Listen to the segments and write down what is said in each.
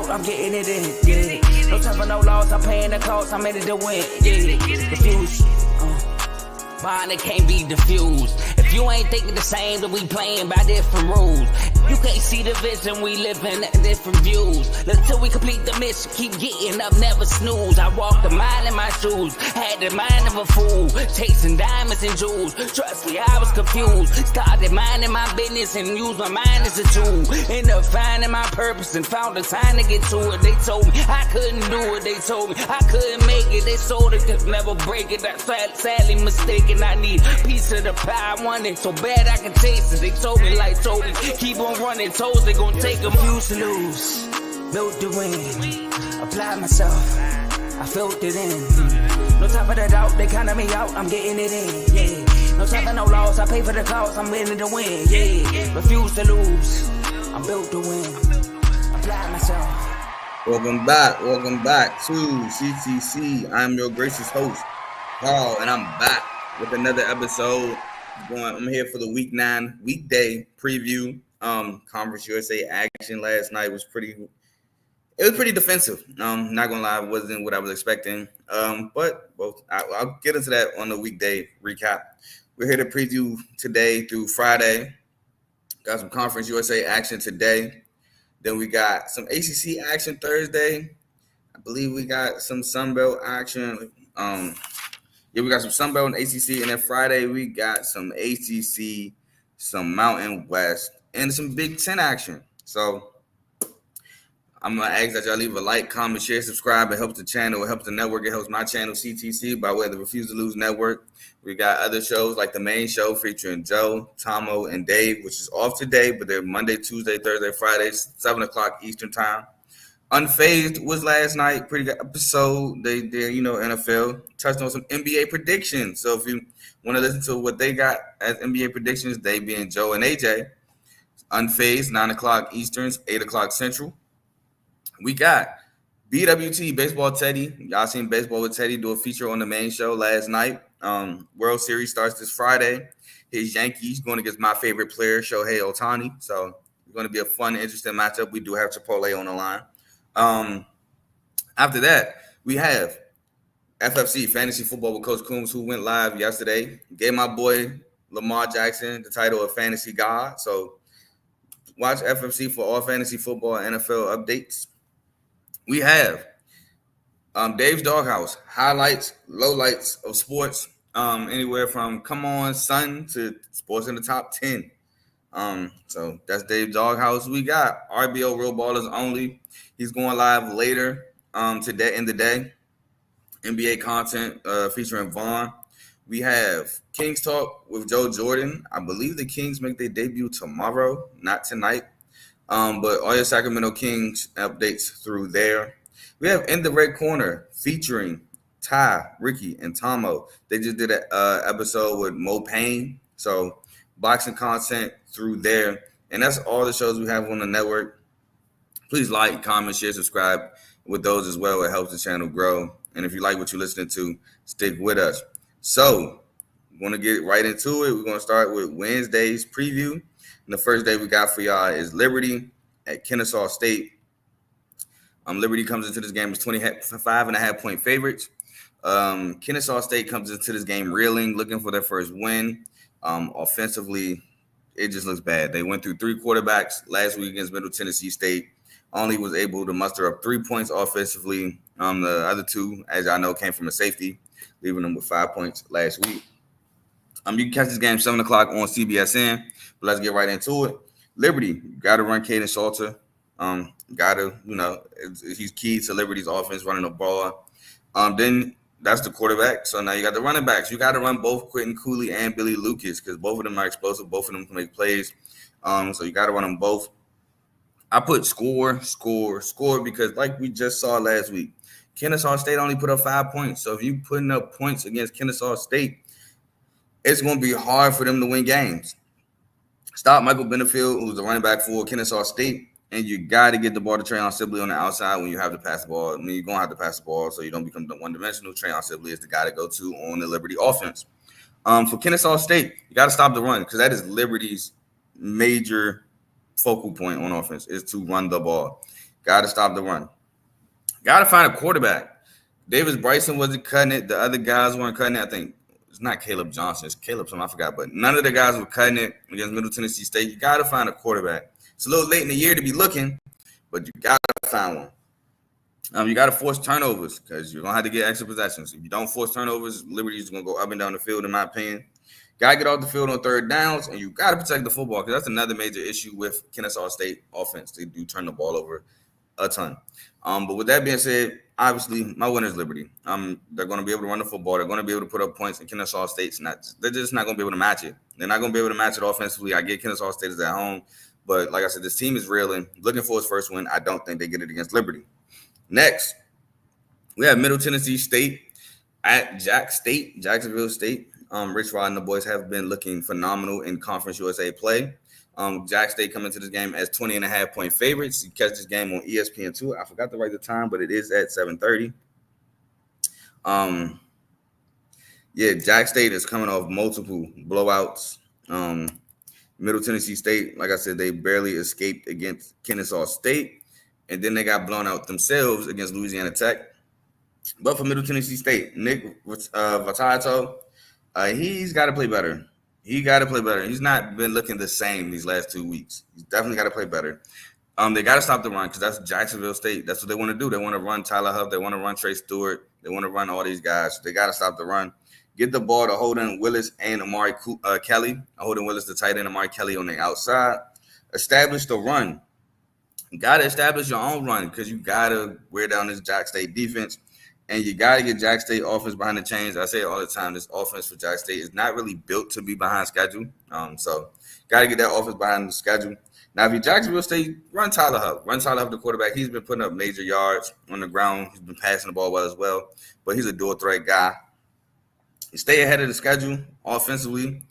out, I'm getting it in, yeah. No time for no loss, I'm paying the cost, I'm in it to win, yeah. Refuse, mine it can't be diffused. If you ain't thinking the same, then we playing by different rules. You can't see the vision, we living at different views. Until we complete the mission, keep getting up, never snooze. I walked the mile in my shoes, had the mind of a fool, chasing diamonds and jewels. Trust me, I was confused. Started minding my business and used my mind as a tool. Ended up finding my purpose and found the time to get to it. They told me I couldn't do it, they told me I couldn't make it. They sold it, could never break it. That's sadly mistaken. I need a piece of the pie, I want it so bad I can taste it. They told me like Toby, keep on running toes, they gon' take them. Refuse to lose, built to win, apply myself, I felt it in. No time for the doubt, they counted me out, I'm getting it in, yeah. No time for no loss, I pay for the cost, I'm winning to win, yeah. Refuse to lose, I'm built to win, apply myself. Welcome back to CTC. I'm your gracious host, Paul, and I'm back with another episode. I'm here for the Week 9 Weekday preview. Conference USA action last night was pretty defensive. Not gonna lie, it wasn't what I was expecting. But I'll get into that on the Weekday recap. We're here to preview today through Friday. Got some Conference USA action today. Then we got some ACC action Thursday. I believe we got some Sunbelt action. We got some Sunbelt and ACC, and then Friday we got some ACC, some Mountain West, and some Big Ten action. So I'm gonna ask that y'all leave a like, comment, share, subscribe. It helps the channel, it helps the network, it helps my channel CTC by way of the Refuse to Lose Network. We got other shows like the main show featuring Joe, Tomo, and Dave, which is off today, but they're Monday, Tuesday, Thursday, Fridays, 7:00 Eastern time. Unfazed was last night, pretty good episode. They did, NFL touched on some NBA predictions. So if you want to listen to what they got as NBA predictions, they being Joe and AJ. Unfazed, 9:00 Eastern, 8:00 Central. We got BWT, Baseball Teddy. Y'all seen Baseball with Teddy do a feature on the main show last night. World Series starts this Friday. His Yankees going against my favorite player, Shohei Ohtani. So it's going to be a fun, interesting matchup. We do have Chipotle on the line. After that, we have FFC, Fantasy Football with Coach Coombs, who went live yesterday. Gave my boy Lamar Jackson the title of Fantasy God. So watch FFC for all fantasy football and NFL updates. We have Dave's Doghouse, highlights, lowlights of sports, anywhere from Come On Sun to Sports in the Top 10. So that's Dave's Doghouse. We got RBO Real Ballers Only. He's going live later today in the day. NBA content featuring Vaughn. We have Kings Talk with Joe Jordan. I believe the Kings make their debut tomorrow, not tonight. But all your Sacramento Kings updates through there. We have In the Red Corner featuring Ty, Ricky, and Tomo. They just did an episode with Mo Payne. So boxing content through there. And that's all the shows we have on the network. Please like, comment, share, subscribe with those as well. It helps the channel grow. And if you like what you're listening to, stick with us. So we're going to get right into it. We're going to start with Wednesday's preview. And the first day we got for y'all is Liberty at Kennesaw State. Liberty comes into this game as 25.5-point favorites. Kennesaw State comes into this game reeling, looking for their first win. Offensively, it just looks bad. They went through 3 quarterbacks last week against Middle Tennessee State. Only was able to muster up 3 points offensively. The other 2, as I know, came from a safety, leaving them with 5 points last week. You can catch this game 7:00 on CBSN, but let's get right into it. Liberty, got to run Caden Salter. He's key to Liberty's offense, running the ball. Then that's the quarterback. So now you got the running backs. You got to run both Quentin Cooley and Billy Lucas because both of them are explosive. Both of them can make plays. So you got to run them both. I put score because like we just saw last week, Kennesaw State only put up 5 points. So if you putting up points against Kennesaw State, it's going to be hard for them to win games. Stop Michael Benefield, who's the running back for Kennesaw State, and you got to get the ball to Trayon Sibley on the outside when you have to pass the ball. I mean, you're going to have to pass the ball so you don't become one-dimensional. Trayon Sibley is the guy to go to on the Liberty offense. For Kennesaw State, you got to stop the run because that is Liberty's major focal point on offense is to run the ball. Got to stop the run. Got to find a quarterback. Davis Bryson wasn't cutting it. The other guys weren't cutting it. I think it's not Caleb Johnson. It's Caleb something. I forgot. But none of the guys were cutting it against Middle Tennessee State. You got to find a quarterback. It's a little late in the year to be looking, but you got to find one. You got to force turnovers because you're going to have to get extra possessions. If you don't force turnovers, Liberty is going to go up and down the field, in my opinion. Got to get off the field on third downs, and you got to protect the football because that's another major issue with Kennesaw State offense. They do turn the ball over a ton. But with that being said, obviously, my winner is Liberty. They're going to be able to run the football. They're going to be able to put up points, and Kennesaw State's not. They're just not going to be able to match it. They're not going to be able to match it offensively. I get Kennesaw State is at home, but like I said, this team is reeling. Looking for his first win. I don't think they get it against Liberty. Next, we have Middle Tennessee State at Jacksonville State. Rich Rod and the boys have been looking phenomenal in Conference USA play. Jack State coming to this game as 20.5-point favorites. You catch this game on ESPN2. I forgot to write the time, but it is at 7:30. Jack State is coming off multiple blowouts. Middle Tennessee State, like I said, they barely escaped against Kennesaw State, and then they got blown out themselves against Louisiana Tech. But for Middle Tennessee State, Nick Vatato, he's got to play better. He got to play better. He's not been looking the same these last 2 weeks. He's definitely got to play better. They got to stop the run because that's Jacksonville State. That's what they want to do. They want to run Tyler Huff. They want to run Trey Stewart. They want to run all these guys. They got to stop the run. Get the ball to Holden Willis and Amari Kelly. Holden Willis, the tight end, Amari Kelly on the outside. Establish the run. You got to establish your own run because you got to wear down this Jack State defense. And you got to get Jack State offense behind the chains. I say it all the time. This offense for Jack State is not really built to be behind schedule. So got to get that offense behind the schedule. Now, if you're Jacksonville State, run Tyler Huff. Run Tyler Huff, the quarterback. He's been putting up major yards on the ground. He's been passing the ball well as well. But he's a dual threat guy. You stay ahead of the schedule offensively.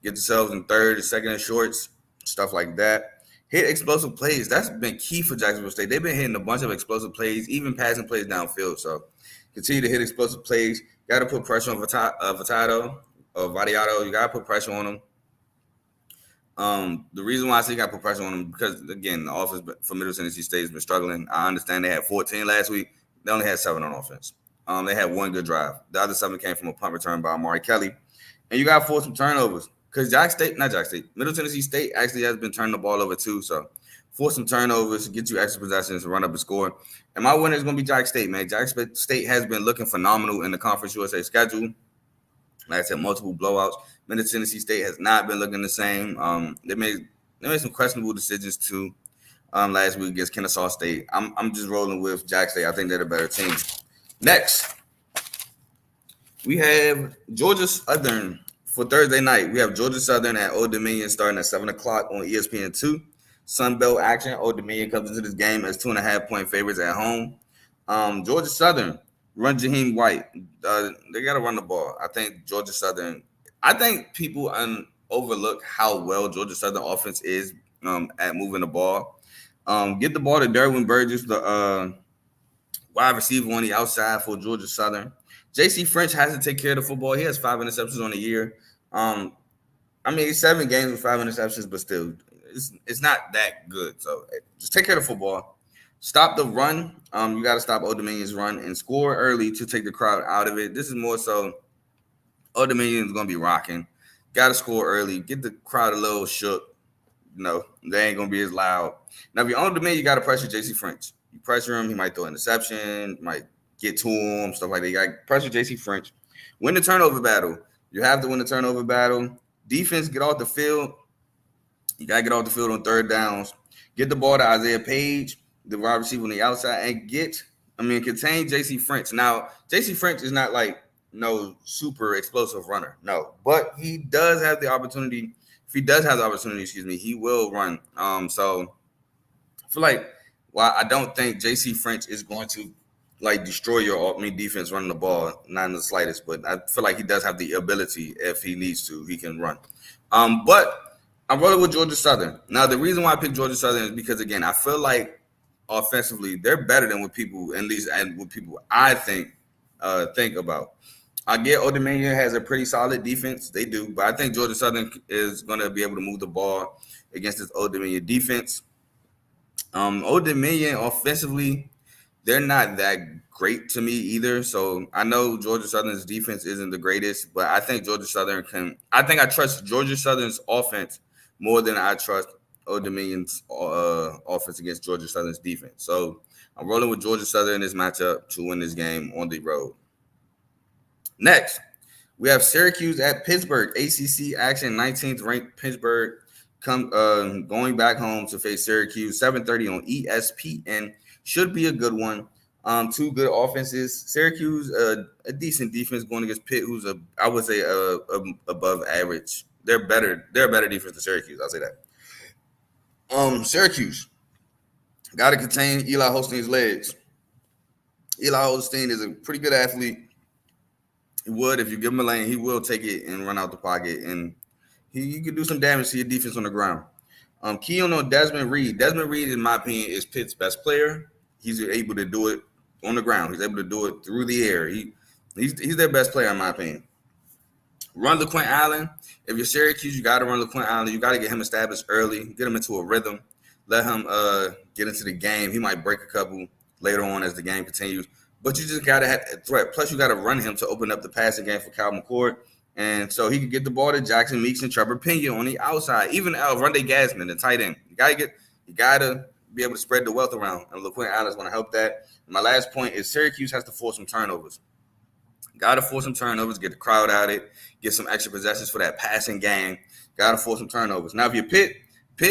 Get yourselves in third and second and shorts, stuff like that. Hit explosive plays. That's been key for Jacksonville State. They've been hitting a bunch of explosive plays, even passing plays downfield. So continue to hit explosive plays. Got to put pressure on Vadiato. You got to put pressure on him. The reason why I say you got to put pressure on him because, again, the offense for Middle Tennessee State has been struggling. I understand they had 14 last week. They only had 7 on offense. They had one good drive. The other 7 came from a punt return by Amari Kelly. And you got to force some turnovers because Middle Tennessee State actually has been turning the ball over too. So force some turnovers, get you extra possessions, run up and score. And my winner is going to be Jack State, man. Jack State has been looking phenomenal in the Conference USA schedule. Like I said, multiple blowouts. Middle Tennessee State has not been looking the same. They made some questionable decisions too last week against Kennesaw State. I'm just rolling with Jack State. I think they're the better team. Next, we have Georgia Southern for Thursday night. We have Georgia Southern at Old Dominion starting at 7 o'clock on ESPN2. Sun Belt action. Old Dominion comes into this game as 2.5-point favorites at home. Georgia Southern run Jaheim White. They got to run the ball. I think Georgia Southern. I think people overlook how well Georgia Southern offense is at moving the ball. Get the ball to Derwin Burgess, the wide receiver on the outside for Georgia Southern. J.C. French has to take care of the football. He has 5 interceptions on the year. 7 games with 5 interceptions, but still. It's not that good. So just take care of the football. Stop the run. You got to stop Old Dominion's run and score early to take the crowd out of it. This is more so Old Dominion is going to be rocking. Got to score early. Get the crowd a little shook. They ain't going to be as loud. Now, if you're Old Dominion, you got to pressure J.C. French. You pressure him, he might throw an interception, might get to him, stuff like that. You got to pressure J.C. French. Win the turnover battle. You have to win the turnover battle. Defense, get off the field. You got to get off the field on third downs. Get the ball to Isaiah Page, the wide receiver on the outside, and contain J.C. French. Now, J.C. French is not like no super explosive runner. No. But he does have the opportunity. If he does have the opportunity, he will run. So I feel like I don't think J.C. French is going to destroy your defense running the ball, not in the slightest. But I feel like he does have the ability if he needs to. He can run. But I'm rolling with Georgia Southern. Now, the reason why I picked Georgia Southern is because, again, I feel like offensively they're better than what people, at least and what people I think about. I get Old Dominion has a pretty solid defense. They do. But I think Georgia Southern is going to be able to move the ball against this Old Dominion defense. Old Dominion offensively, they're not that great to me either. So I know Georgia Southern's defense isn't the greatest, but I think Georgia Southern can. I think I trust Georgia Southern's offense more than I trust Old Dominion's offense against Georgia Southern's defense. So I'm rolling with Georgia Southern in this matchup to win this game on the road. Next, we have Syracuse at Pittsburgh. ACC action, 19th ranked Pittsburgh going back home to face Syracuse. 7:30 on ESPN. Should be a good one. Two good offenses. Syracuse, a decent defense going against Pitt, who's I would say above average. They're better. They're a better defense than Syracuse. I'll say that. Syracuse got to contain Eli Holstein's legs. Eli Holstein is a pretty good athlete. He would, if you give him a lane, he will take it and run out the pocket, and he could do some damage to your defense on the ground. Key on Desmond Reed. Desmond Reed, in my opinion, is Pitt's best player. He's able to do it on the ground. He's able to do it through the air. He's their best player, in my opinion. Run LaQuint Allen. If you're Syracuse, you got to run LaQuint Allen. You got to get him established early. Get him into a rhythm. Let him get into the game. He might break a couple later on as the game continues. But you just got to have a threat. Plus, you got to run him to open up the passing game for Cal McCord. And so he can get the ball to Jackson Meeks and Trevor Pena on the outside. Even Runde Gasman, the tight end. You got to be able to spread the wealth around. And LaQuint Allen's going to help that. And my last point is Syracuse has to force some turnovers. Got to force some turnovers, get the crowd out it, get some extra possessions for that passing game. Got to force some turnovers. Now, if you're Pitt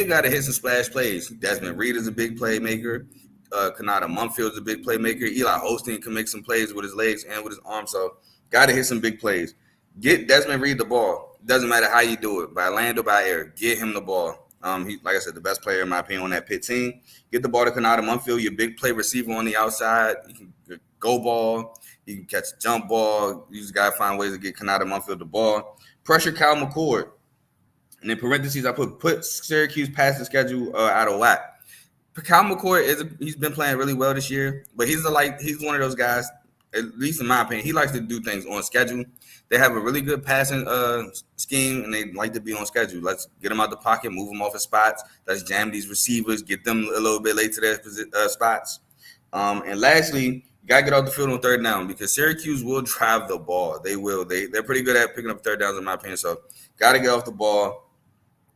got to hit some splash plays. Desmond Reed is a big playmaker. Kanata Mumfield's a big playmaker. Eli Holstein can make some plays with his legs and with his arms. So, got to hit some big plays. Get Desmond Reed the ball. Doesn't matter how you do it, by land or by air. Get him the ball. He's, like I said, the best player, in my opinion, on that Pitt team. Get the ball to Kanata Mumfield, your big play receiver on the outside. You can go ball. You can catch a jump ball. You just got to find ways to get Kanata Mumfield the ball. Pressure Cal McCord. And in parentheses, I put Syracuse past the schedule out of whack. Cal McCord he's been playing really well this year, but he's one of those guys, at least in my opinion, he likes to do things on schedule. They have a really good passing scheme, and they like to be on schedule. Let's get them out the pocket, move them off of spots. Let's jam these receivers, get them a little bit late to their spots. And lastly, you got to get off the field on third down because Syracuse will drive the ball. They will. They're pretty good at picking up third downs, in my opinion. So got to get off the ball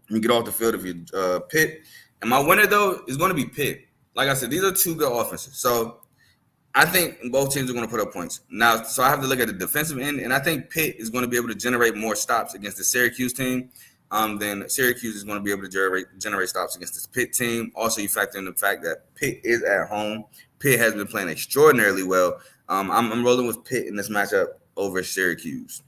and get off the field if you Pitt. And my winner, though, is going to be Pitt. Like I said, these are two good offenses. So I think both teams are going to put up points. Now, so I have to look at the defensive end, and I think Pitt is going to be able to generate more stops against the Syracuse team than Syracuse is going to be able to generate stops against this Pitt team. Also, you factor in the fact that Pitt is at home. Pitt has been playing extraordinarily well. I'm rolling with Pitt in this matchup over Syracuse.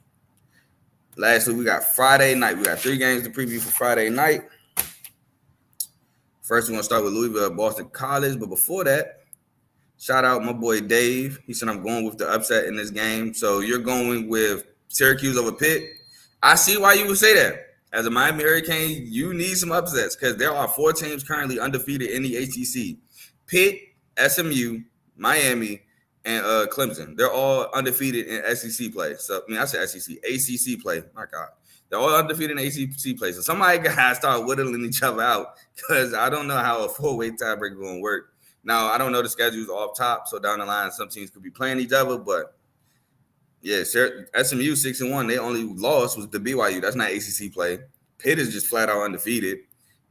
Lastly, we got Friday night. We got 3 games to preview for Friday night. First, we're going to start with Louisville at Boston College. But before that, shout out my boy Dave. He said I'm going with the upset in this game. So you're going with Syracuse over Pitt. I see why you would say that. As a Miami Hurricane, you need some upsets because there are 4 teams currently undefeated in the ACC. Pitt, SMU, Miami, and Clemson. They're all undefeated in SEC play. So, I said SEC, ACC play. My God. They're all undefeated in ACC play. So somebody got to start whittling each other out because I don't know how a 4-way tiebreaker is going to work. Now, I don't know the schedules off top, so down the line, some teams could be playing each other. But, yeah, SMU 6-1. They only lost was the BYU. That's not ACC play. Pitt is just flat out undefeated.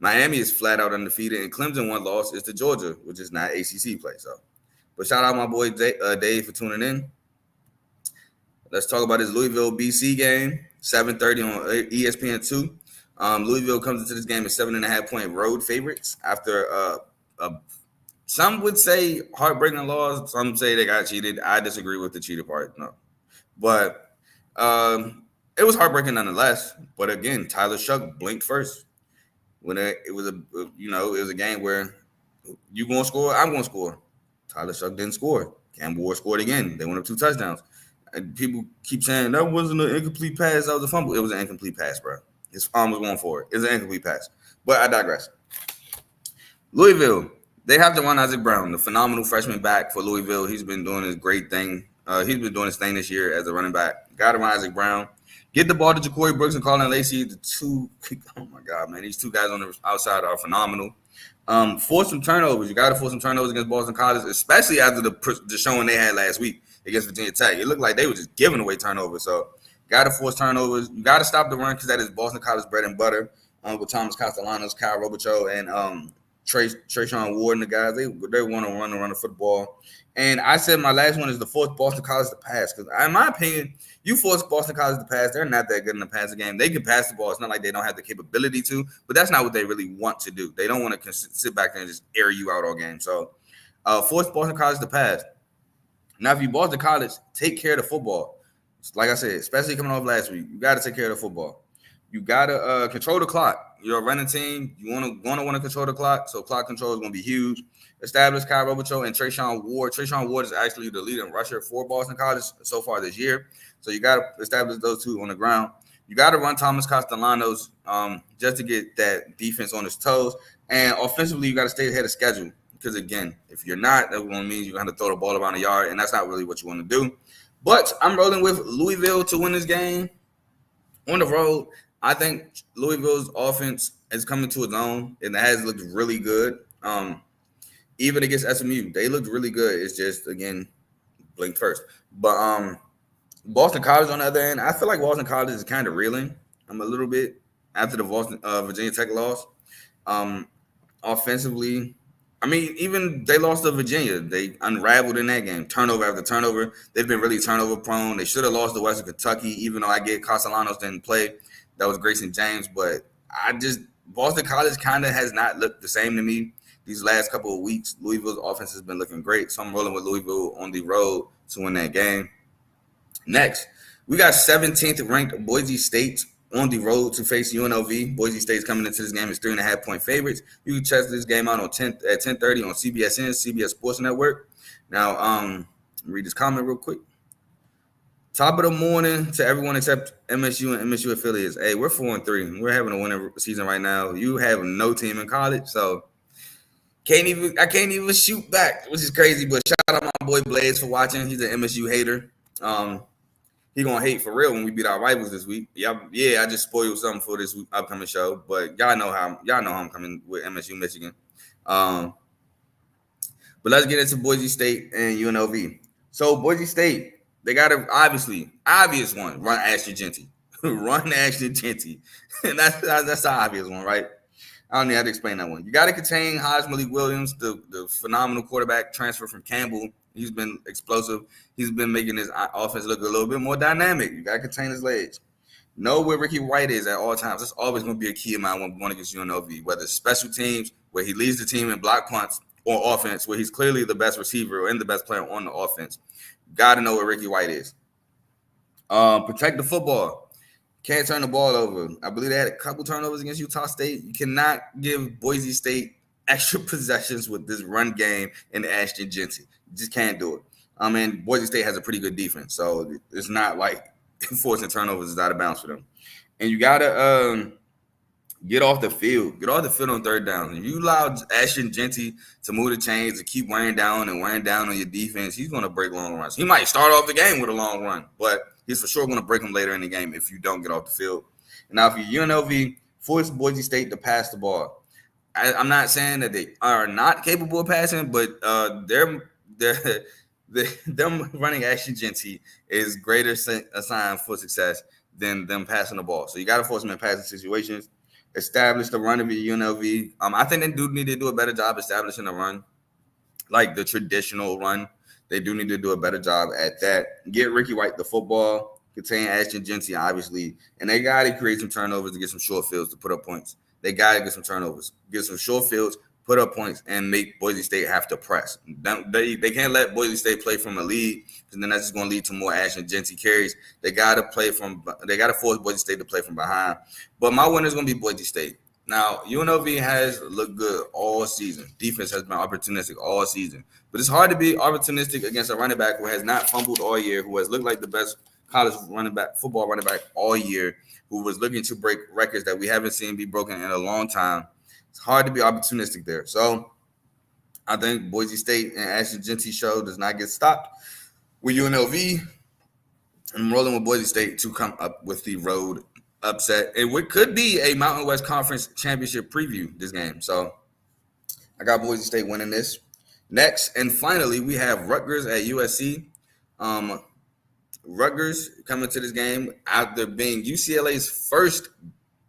Miami is flat out undefeated. And Clemson, one loss is to Georgia, which is not ACC play. So, but shout out my boy Dave for tuning in. Let's talk about this Louisville BC game, 7:30 on ESPN2. Louisville comes into this game as 7.5-point road favorites after some would say heartbreaking loss. Some say they got cheated. I disagree with the cheated part. No, but it was heartbreaking nonetheless. But again, Tyler Shuck blinked first when it was a game where you gonna score, I'm gonna score. Tyler Shuck didn't score. Campbell Ward scored again. They went up 2 touchdowns. And people keep saying that wasn't an incomplete pass. That was a fumble. It was an incomplete pass, bro. His arm was going forward. It was an incomplete pass. But I digress. Louisville, they have to run Isaac Brown, the phenomenal freshman back for Louisville. He's been doing his great thing. He's been doing his thing this year as a running back. Got to run Isaac Brown. Get the ball to Ja'Cory Brooks and Colin Lacey. Oh, my God, man. These 2 guys on the outside are phenomenal. Force some turnovers. You got to force some turnovers against Boston College, especially after the showing they had last week against Virginia Tech. It looked like they were just giving away turnovers. So, got to force turnovers. You got to stop the run because that is Boston College bread and butter. With Thomas Castellanos, Kyle Robichaux, and Trayshawn Ward and the guys, they want to run the football. And I said my last one is to force Boston College to pass because, in my opinion, you force Boston College to pass, they're not that good in the passing game. They can pass the ball. It's not like they don't have the capability to, but that's not what they really want to do. They don't want to sit back there and just air you out all game. So force Boston College to pass. Now, if you Boston College, take care of the football. Like I said, especially coming off last week, you got to take care of the football. You got to control the clock. You're a running team. You want to control the clock, so clock control is going to be huge. Establish Kyle Robichaux and Trayshawn Ward. Trayshawn Ward is actually the leading rusher for Boston College so far this year. So you got to establish those two on the ground. You got to run Thomas Castellanos just to get that defense on his toes. And offensively, you got to stay ahead of schedule. Because, again, if you're not, that means you're going to have to throw the ball around the yard, and that's not really what you want to do. But I'm rolling with Louisville to win this game on the road. I think Louisville's offense is coming to its own, and it has looked really good. Even against SMU, they looked really good. It's just, again, blink first. But Boston College, on the other end, I feel like Boston College is kind of reeling. A little bit after the Virginia Tech loss. Offensively, I mean, even they lost to Virginia. They unraveled in that game, turnover after turnover. They've been really turnover prone. They should have lost to Western Kentucky, even though I get Castellanos didn't play. That was Grayson James, but Boston College kind of has not looked the same to me these last couple of weeks. Louisville's offense has been looking great, so I'm rolling with Louisville on the road to win that game. Next, we got 17th ranked Boise State on the road to face UNLV. Boise State's coming into this game as 3.5-point favorites. You can check this game out at 10:30 on CBSN, CBS Sports Network. Now, read this comment real quick. Top of the morning to everyone except MSU and MSU affiliates. Hey, we're 4-3. We're having a winning season right now. You have no team in college, so I can't even shoot back, which is crazy. But shout out my boy Blaze for watching. He's an MSU hater. He gonna hate for real when we beat our rivals this week. Yeah, I just spoiled something for this upcoming show, but y'all know how I'm coming with MSU Michigan. But let's get into Boise State and UNLV. So Boise State, they got an obvious one. Run Ashton Jeanty. Run Ashton Jeanty. And that's the obvious one, right? I don't need to explain that one. You got to contain Hodge Malik Williams, the phenomenal quarterback transfer from Campbell. He's been explosive. He's been making his offense look a little bit more dynamic. You got to contain his legs. Know where Ricky White is at all times. That's always going to be a key of mine when going against UNLV, whether it's special teams, where he leads the team in block punts, or offense, where he's clearly the best receiver and the best player on the offense. Got to know where Ricky White is. Protect the football. Can't turn the ball over. I believe they had a couple turnovers against Utah State. You cannot give Boise State extra possessions with this run game and Ashton Jeanty. You just can't do it. And Boise State has a pretty good defense, so it's not like forcing turnovers is out of bounds for them. And you got to get off the field. Get off the field on third down. If you allow Ashton Jeanty to move the chains and keep wearing down on your defense, he's going to break long runs. He might start off the game with a long run, but he's for sure going to break them later in the game if you don't get off the field. And now, if you're UNLV, force Boise State to pass the ball. I'm not saying that they are not capable of passing, but them running Ashton Jeanty is greater a sign for success than them passing the ball. So you got to force them in passing situations. Establish the run of your UNLV. I think they do need to do a better job establishing the run, like the traditional run. They do need to do a better job at that. Get Ricky White the football, contain Ashton Jeanty, obviously, and they got to create some turnovers to get some short fields to put up points. They got to get some turnovers, get some short fields, put up points, and make Boise State have to press. They can't let Boise State play from a lead, because then that's just going to lead to more Ashton Jeanty carries. They got to force Boise State to play from behind. But my winner is going to be Boise State. Now, UNLV has looked good all season. Defense has been opportunistic all season. But it's hard to be opportunistic against a running back who has not fumbled all year, who has looked like the best college football running back all year, who was looking to break records that we haven't seen be broken in a long time. It's hard to be opportunistic there. So I think Boise State and Ashton Jeanty show does not get stopped with UNLV. I'm rolling with Boise State to come up with the road upset. And what could be a Mountain West Conference championship preview this game. So I got Boise State winning this. Next, and finally, we have Rutgers at USC. Rutgers coming to this game after being UCLA's first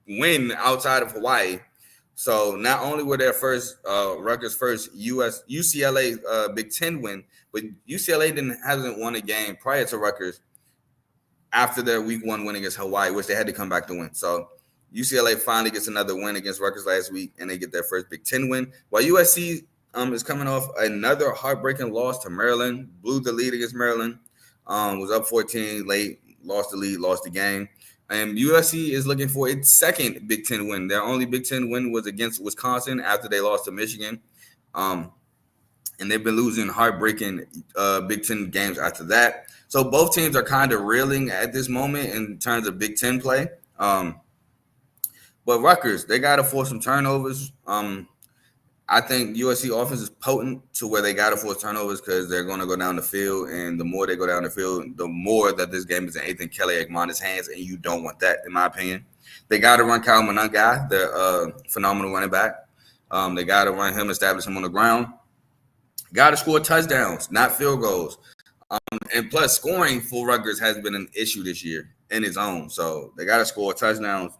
win outside of Hawaii. So not only were their first Rutgers' first UCLA Big Ten win, but UCLA hasn't won a game prior to Rutgers after their Week 1 win against Hawaii, which they had to come back to win. So UCLA finally gets another win against Rutgers last week, and they get their first Big Ten win. While USC is coming off another heartbreaking loss to Maryland, blew the lead against Maryland, was up 14 late, lost the lead, lost the game. And USC is looking for its second Big Ten win. Their only Big Ten win was against Wisconsin after they lost to Michigan. And they've been losing heartbreaking Big Ten games after that. So both teams are kind of reeling at this moment in terms of Big Ten play. But Rutgers, they got to force some turnovers. I think USC offense is potent to where they got to force turnovers because they're going to go down the field. And the more they go down the field, the more that this game is in Ethan Kelly-Agmana's hands. And you don't want that, in my opinion. They got to run Kyle Monangai, their phenomenal running back. They got to run him, establish him on the ground. Got to score touchdowns, not field goals. And plus, scoring for Rutgers has been an issue this year in its own. So they got to score touchdowns.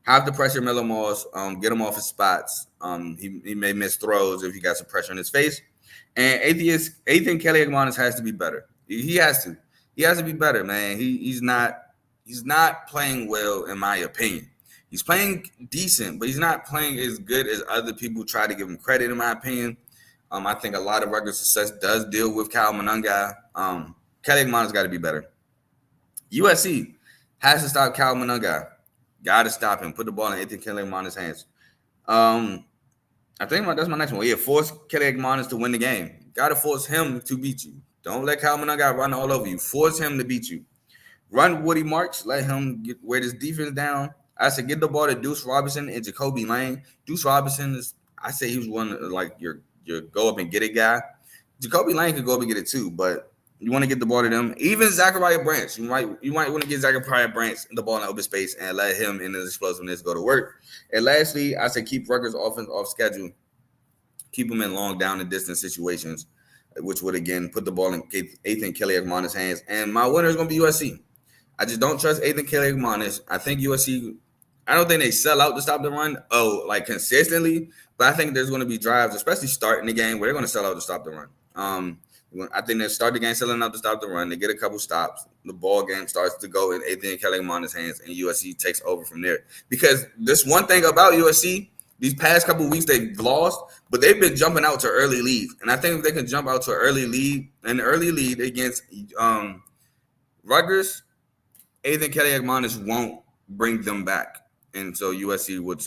Have to pressure Miller Moss, get him off his spots. He may miss throws if he got some pressure in his face. And Ethan Kelly-Agmana has to be better. He has to. He has to be better, man. He's not playing well, in my opinion. He's playing decent, but he's not playing as good as other people try to give him credit, in my opinion. I think a lot of Rutgers' success does deal with Kyle Monangai. Kelly-Agmana's got to be better. USC has to stop Kyle Monangai. Got to stop him. Put the ball in Ethan Kelly-Agmana's hands. I think that's my next one. Yeah, force Kelly-Agmana to win the game. Got to force him to beat you. Don't let Kyle Monangai run all over you. Force him to beat you. Run Woody Marks. Let him wear this defense down. I said get the ball to Deuce Robinson and Jacoby Lane. Deuce Robinson I say he was one of, like your go up and get it guy. Jacoby Lane could go up and get it too, but you want to get the ball to them. Even Zachariah Branch. You might want to get Zachariah Branch the ball in open space and let him in his explosiveness go to work. And lastly, I say keep Rutgers offense off schedule. Keep them in long down and distance situations, which would, again, put the ball in Ethan Kelly-Agmana's hands. And my winner is going to be USC. I just don't trust Ethan Kelly-Agmana. I think USC – I don't think they sell out to stop the run, consistently. But I think there's going to be drives, especially starting the game, where they're going to sell out to stop the run. I think they start the game selling out to stop the run. They get a couple stops. The ball game starts to go in Ethan Kelly-Agmana's hands, and USC takes over from there. Because this one thing about USC, these past couple weeks they've lost, but they've been jumping out to early leads. And I think if they can jump out to an early lead against Rutgers, Ethan Kelly-Agmana won't bring them back. And so USC would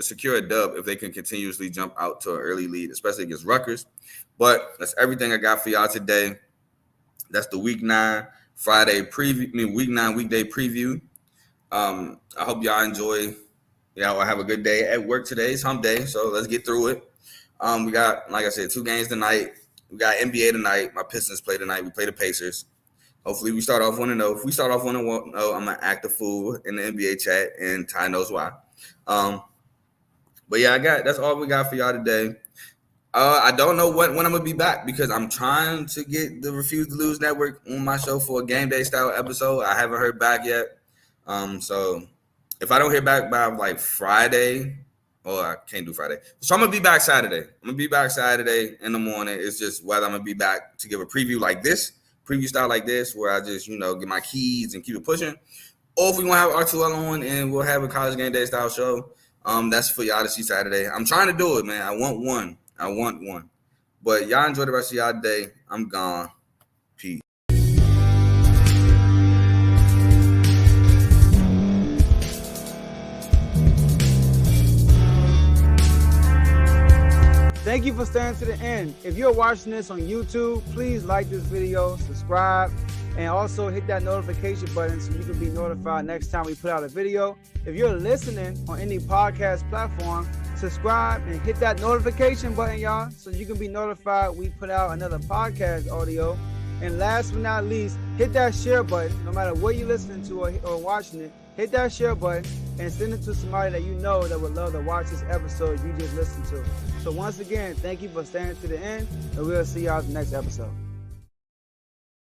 secure a dub if they can continuously jump out to an early lead, especially against Rutgers. But that's everything I got for y'all today. That's the Week 9 Friday preview. Week 9 weekday preview. I hope y'all enjoy. Y'all have a good day at work today. It's hump day, so let's get through it. We got, like I said, 2 games tonight. We got NBA tonight. My Pistons play tonight. We play the Pacers. Hopefully we start off 1-0. If we start off 1-1, I'm going to act a fool in the NBA chat, and Ty knows why. But yeah, that's all we got for y'all today. I don't know when I'm going to be back because I'm trying to get the Refuse to Lose Network on my show for a game day style episode. I haven't heard back yet. So if I don't hear back by like Friday, I can't do Friday. So I'm going to be back Saturday. I'm going to be back Saturday in the morning. It's just whether I'm going to be back to give a preview like this, preview style like this, where I just, get my keys and keep it pushing. Or if we want to have R2L on and we'll have a college game day style show, that's for y'all to see Saturday. I'm trying to do it, man. I want one. But y'all enjoy the rest of y'all day. I'm gone. Peace. Thank you for staying to the end. If you're watching this on YouTube, please like this video, subscribe, and also hit that notification button so you can be notified next time we put out a video. If you're listening on any podcast platform, subscribe and hit that notification button, y'all, so you can be notified we put out another podcast audio. And last but not least, hit that share button. No matter what you're listening to or watching it, hit that share button and send it to somebody that you know that would love to watch this episode you just listened to. So once again, thank you for staying to the end, and we'll see y'all in the next episode.